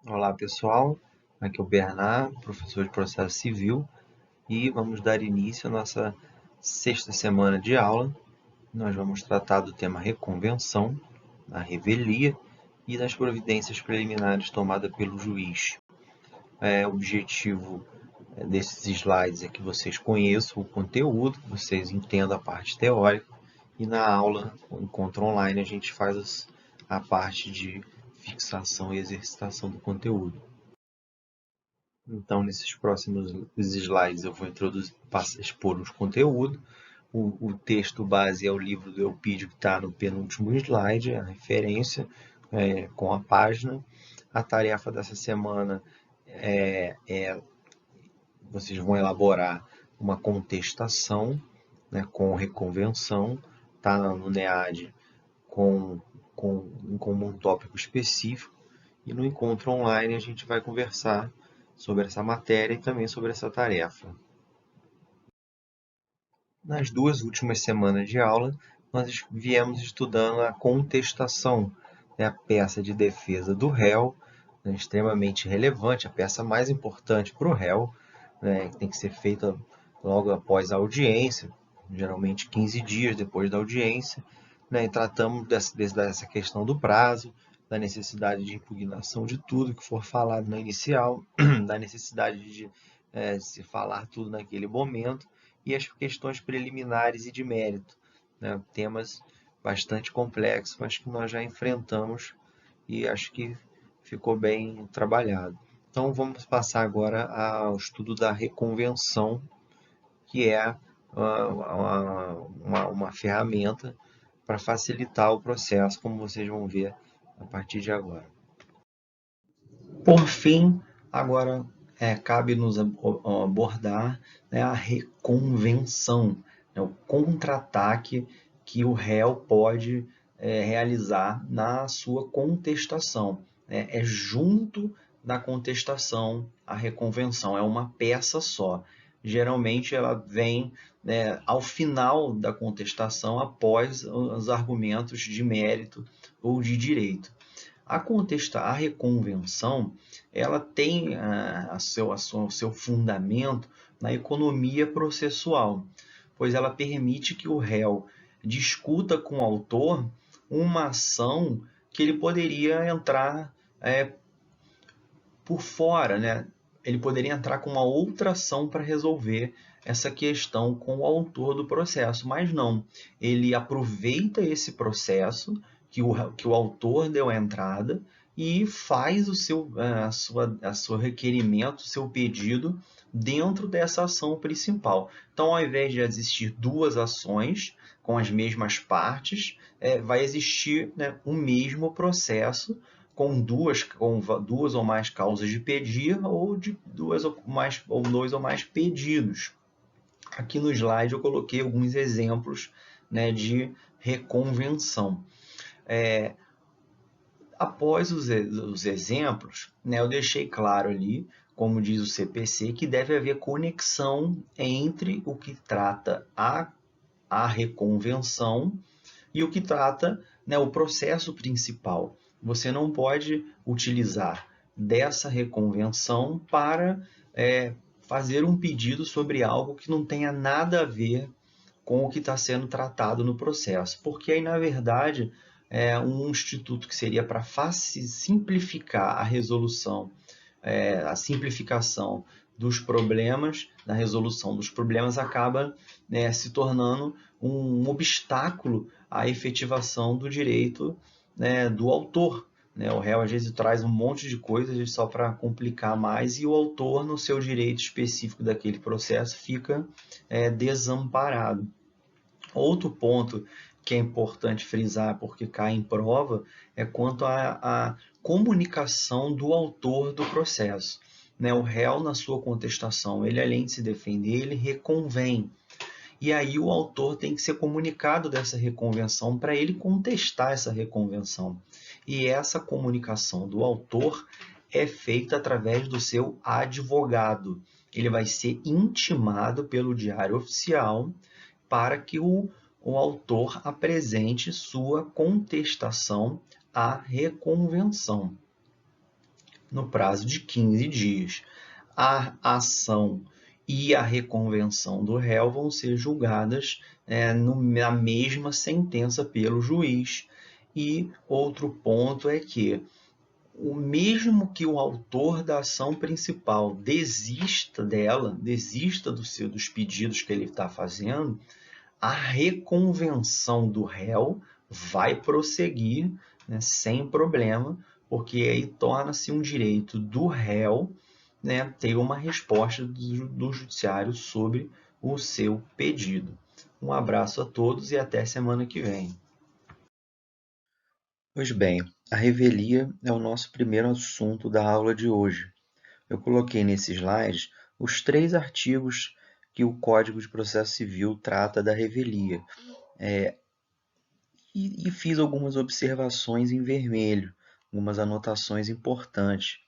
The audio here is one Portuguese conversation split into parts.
Olá pessoal, aqui é o Bernard, professor de processo civil, e vamos dar início à nossa sexta semana de aula. Nós vamos tratar do tema reconvenção, da revelia e das providências preliminares tomadas pelo juiz. O objetivo desses slides é que vocês conheçam o conteúdo, vocês entendam a parte teórica, e na aula, no encontro online, a gente faz a parte de fixação e exercitação do conteúdo. Então, nesses próximos slides, eu vou expor os conteúdos. O texto base é o livro do Eupídio, que está no penúltimo slide, a referência com a página. A tarefa dessa semana vocês vão elaborar uma contestação, né, com reconvenção, está no NEAD como um tópico específico. E no encontro online a gente vai conversar sobre essa matéria e também sobre essa tarefa. Nas duas últimas semanas de aula, nós viemos estudando a contestação, né, a peça de defesa do réu, né, extremamente relevante, a peça mais importante para o réu, né, que tem que ser feita logo após a audiência, geralmente 15 dias depois da audiência, né, e tratamos dessa questão do prazo, da necessidade de impugnação de tudo que for falado na inicial, da necessidade de se falar tudo naquele momento, e as questões preliminares e de mérito, né, temas bastante complexos, mas que nós já enfrentamos e acho que ficou bem trabalhado. Então vamos passar agora ao estudo da reconvenção, que é uma ferramenta para facilitar o processo, como vocês vão ver a partir de agora. Por fim, agora cabe-nos abordar, né, a reconvenção, né, o contra-ataque que o réu pode realizar na sua contestação. Né? É junto da contestação a reconvenção, é uma peça só. Geralmente ela vem, né, ao final da contestação, após os argumentos de mérito ou de direito. A reconvenção, ela tem o seu fundamento na economia processual, pois ela permite que o réu discuta com o autor uma ação que ele poderia entrar por fora, né? Ele poderia entrar com uma outra ação para resolver essa questão com o autor do processo, mas não. Ele aproveita esse processo que o autor deu a entrada e faz a seu requerimento, o seu pedido dentro dessa ação principal. Então, ao invés de existir duas ações com as mesmas partes, vai existir, né, o mesmo processo com duas ou mais causas de pedir ou de dois ou mais pedidos. Aqui no slide eu coloquei alguns exemplos, né, de reconvenção. Após os exemplos, né, eu deixei claro ali, como diz o CPC, que deve haver conexão entre o que trata a reconvenção e o que trata, né, o processo principal. Você não pode utilizar dessa reconvenção para fazer um pedido sobre algo que não tenha nada a ver com o que está sendo tratado no processo, porque aí, na verdade, um instituto que seria para simplificar a resolução, a simplificação dos problemas, da resolução dos problemas, acaba, né, se tornando um obstáculo à efetivação do direito, né, do autor. Né? O réu, às vezes, traz um monte de coisas só para complicar mais e o autor, no seu direito específico daquele processo, fica desamparado. Outro ponto que é importante frisar, porque cai em prova, é quanto à comunicação do autor do processo. Né? O réu, na sua contestação, ele, além de se defender, ele reconvém. E aí o autor tem que ser comunicado dessa reconvenção para ele contestar essa reconvenção. E essa comunicação do autor é feita através do seu advogado. Ele vai ser intimado pelo Diário Oficial para que o autor apresente sua contestação à reconvenção. no prazo de 15 dias. A ação e a reconvenção do réu vão ser julgadas na mesma sentença pelo juiz. E outro ponto é que, o mesmo que o autor da ação principal desista dela, desista dos pedidos que ele está fazendo, a reconvenção do réu vai prosseguir, né, sem problema, porque aí torna-se um direito do réu, né, ter uma resposta do judiciário sobre o seu pedido. Um abraço a todos e até semana que vem. Pois bem, a revelia é o nosso primeiro assunto da aula de hoje. Eu coloquei nesse slide os 3 artigos que o Código de Processo Civil trata da revelia. E fiz algumas observações em vermelho, algumas anotações importantes.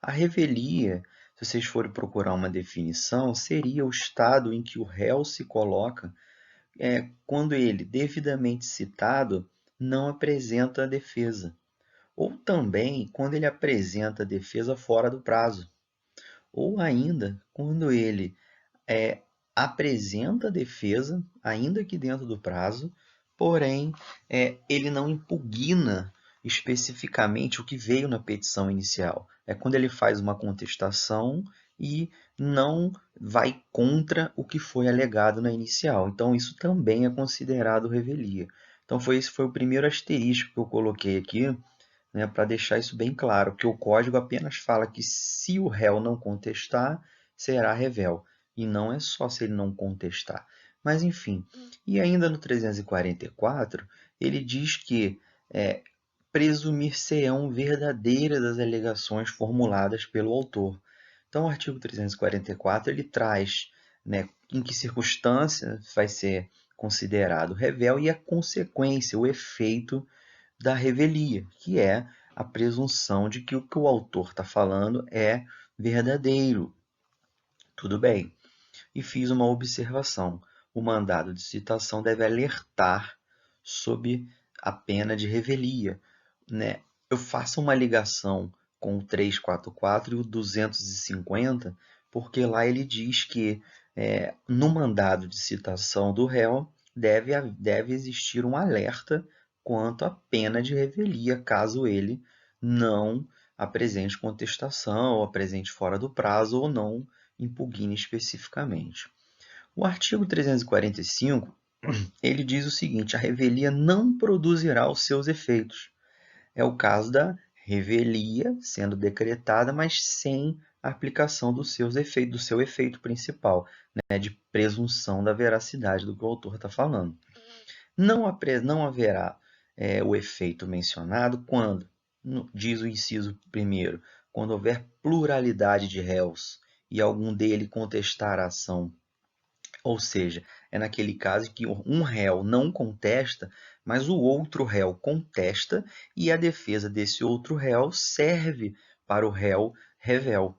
A revelia, se vocês forem procurar uma definição, seria o estado em que o réu se coloca quando ele, devidamente citado, não apresenta a defesa, ou também quando ele apresenta a defesa fora do prazo, ou ainda quando ele apresenta a defesa, ainda que dentro do prazo, porém ele não impugna especificamente o que veio na petição inicial. É quando ele faz uma contestação e não vai contra o que foi alegado na inicial. Então, isso também é considerado revelia. Então, esse foi o primeiro asterisco que eu coloquei aqui, né, para deixar isso bem claro, que o código apenas fala que se o réu não contestar, será revel. E não é só se ele não contestar. Mas, enfim. E ainda no 344, ele diz que presumir-se-ão verdadeiras as alegações formuladas pelo autor. Então, o artigo 344 ele traz, né, em que circunstância vai ser considerado revel e a consequência, o efeito da revelia, que é a presunção de que o autor está falando é verdadeiro. Tudo bem. E fiz uma observação. O mandado de citação deve alertar sob a pena de revelia. Né? Eu faço uma ligação com o 344 e o 250, porque lá ele diz que no mandado de citação do réu deve existir um alerta quanto à pena de revelia, caso ele não apresente contestação, ou apresente fora do prazo, ou não impugne especificamente. O artigo 345, ele diz o seguinte: a revelia não produzirá os seus efeitos. É o caso da revelia sendo decretada, mas sem a aplicação dos seus efeitos, do seu efeito principal, né, de presunção da veracidade do que o autor está falando. Não haverá o efeito mencionado quando, diz o inciso 1º, quando houver pluralidade de réus e algum dele contestar a ação. Ou seja, é naquele caso que um réu não contesta, mas o outro réu contesta e a defesa desse outro réu serve para o réu revel.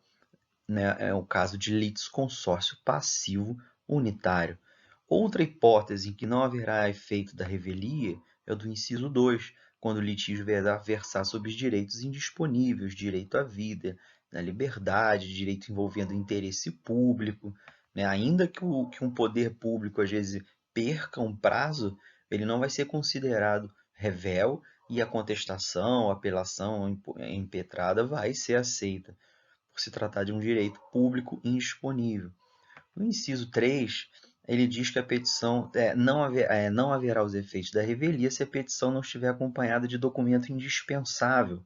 Né? É o caso de litisconsórcio passivo unitário. Outra hipótese em que não haverá efeito da revelia é o do inciso 2, quando o litígio versar sobre os direitos indisponíveis, direito à vida, à liberdade, direito envolvendo interesse público. Né? Ainda que um poder público, às vezes, perca um prazo, ele não vai ser considerado revel e a contestação, a apelação impetrada vai ser aceita, por se tratar de um direito público indisponível. No inciso 3, ele diz que a petição não haverá os efeitos da revelia se a petição não estiver acompanhada de documento indispensável.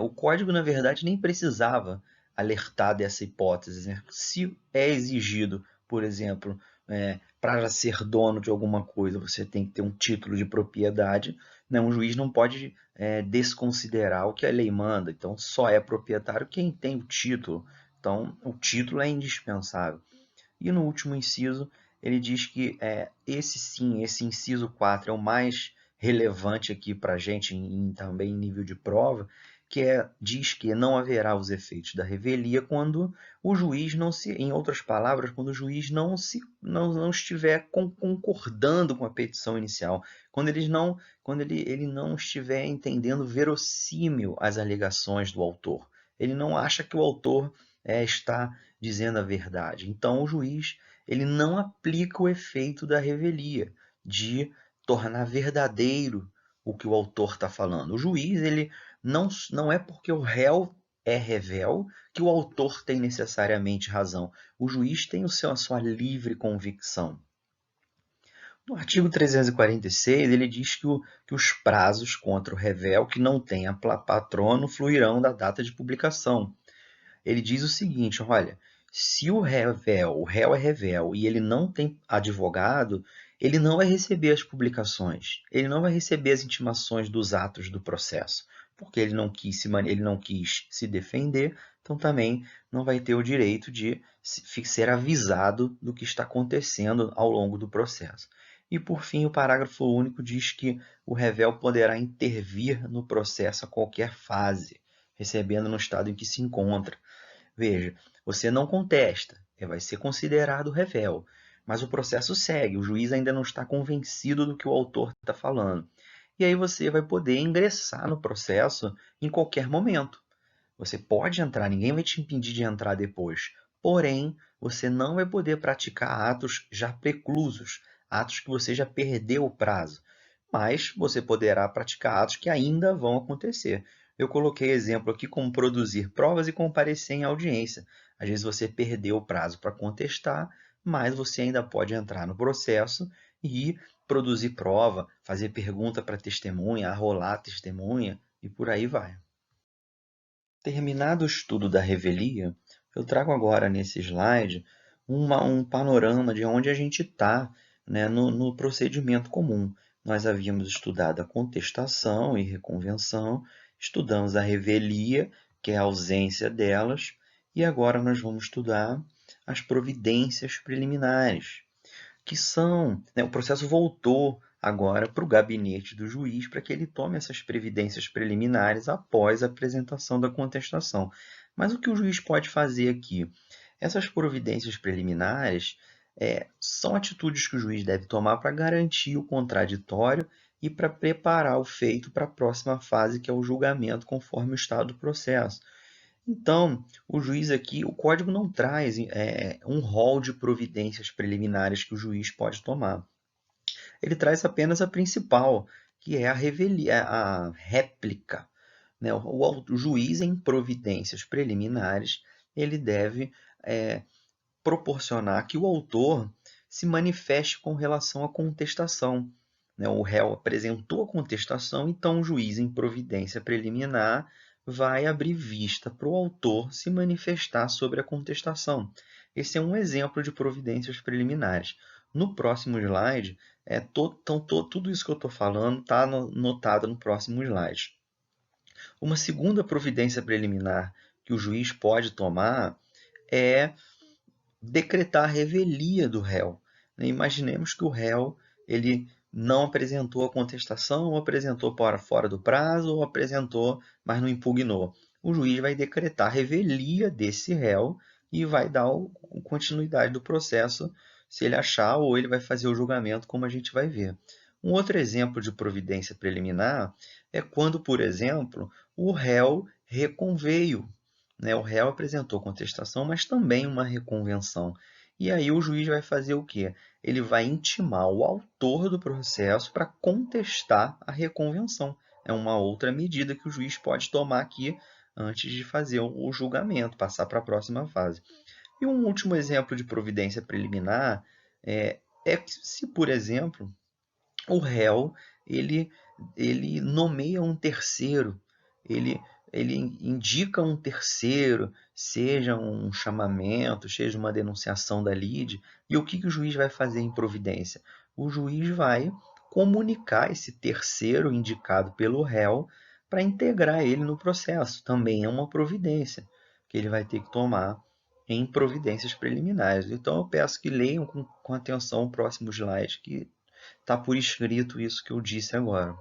O código, na verdade, nem precisava alertar dessa hipótese. Né? Se é exigido, por exemplo, para ser dono de alguma coisa, você tem que ter um título de propriedade, né? Um juiz não pode desconsiderar o que a lei manda. Então, só é proprietário quem tem o título. Então, o título é indispensável. E no último inciso, ele diz que esse inciso 4 é o mais relevante aqui para a gente, também em nível de prova, que diz que não haverá os efeitos da revelia quando o juiz não se, em outras palavras, quando o juiz não estiver concordando com a petição inicial, quando ele não estiver entendendo verossímil as alegações do autor. ele não acha que o autor está dizendo a verdade. Então, o juiz ele não aplica o efeito da revelia, de tornar verdadeiro o que o autor está falando. O juiz ele não é porque o réu é revel que o autor tem necessariamente razão. O juiz tem a sua livre convicção. No artigo 346, ele diz que os prazos contra o revel que não tenha patrono fluirão da data de publicação. Ele diz o seguinte, olha, se o réu é revel e ele não tem advogado, ele não vai receber as publicações, ele não vai receber as intimações dos atos do processo, porque ele não quis se defender, então também não vai ter o direito de ser avisado do que está acontecendo ao longo do processo. E, por fim, o parágrafo único diz que o revel poderá intervir no processo a qualquer fase, recebendo no estado em que se encontra. Veja, você não contesta, vai ser considerado revel, mas o processo segue, o juiz ainda não está convencido do que o autor está falando. E aí você vai poder ingressar no processo em qualquer momento. Você pode entrar, ninguém vai te impedir de entrar depois. Porém, você não vai poder praticar atos já preclusos, atos que você já perdeu o prazo. Mas você poderá praticar atos que ainda vão acontecer. Eu coloquei exemplo aqui como produzir provas e comparecer em audiência. Às vezes você perdeu o prazo para contestar, mas você ainda pode entrar no processo e produzir prova, fazer pergunta para testemunha, arrolar testemunha e por aí vai. Terminado o estudo da revelia, eu trago agora nesse slide um panorama de onde a gente está, né, no procedimento comum. Nós havíamos estudado a contestação e reconvenção, estudamos a revelia, que é a ausência delas, e agora nós vamos estudar as providências preliminares, que são, né, o processo voltou agora para o gabinete do juiz para que ele tome essas previdências preliminares após a apresentação da contestação. Mas o que o juiz pode fazer aqui? Essas providências preliminares são atitudes que o juiz deve tomar para garantir o contraditório e para preparar o feito para a próxima fase, que é o julgamento, conforme o estado do processo. Então, o juiz aqui, o código não traz um rol de providências preliminares que o juiz pode tomar. Ele traz apenas a principal, que é a réplica. Né? O juiz, em providências preliminares, ele deve proporcionar que o autor se manifeste com relação à contestação. Né? O réu apresentou a contestação, então o juiz, em providência preliminar, vai abrir vista para o autor se manifestar sobre a contestação. Esse é um exemplo de providências preliminares. No próximo slide, tudo isso que eu estou falando está notado no próximo slide. Uma segunda providência preliminar que o juiz pode tomar é decretar a revelia do réu. Imaginemos que o réu ele não apresentou a contestação, ou apresentou para fora do prazo, ou apresentou, mas não impugnou. O juiz vai decretar a revelia desse réu e vai dar continuidade do processo se ele achar, ou ele vai fazer o julgamento, como a gente vai ver. Um outro exemplo de providência preliminar é quando, por exemplo, o réu reconveio, né? O réu apresentou contestação, mas também uma reconvenção. E aí o juiz vai fazer o quê? Ele vai intimar o autor do processo para contestar a reconvenção. É uma outra medida que o juiz pode tomar aqui antes de fazer o julgamento, passar para a próxima fase. E um último exemplo de providência preliminar é se, por exemplo, o réu ele nomeia um terceiro, ele, ele indica um terceiro, seja um chamamento, seja uma denunciação da lide, e o que o juiz vai fazer em providência? O juiz vai comunicar esse terceiro indicado pelo réu para integrar ele no processo. Também é uma providência que ele vai ter que tomar em providências preliminares. Então eu peço que leiam com atenção o próximo slide, que está por escrito isso que eu disse agora.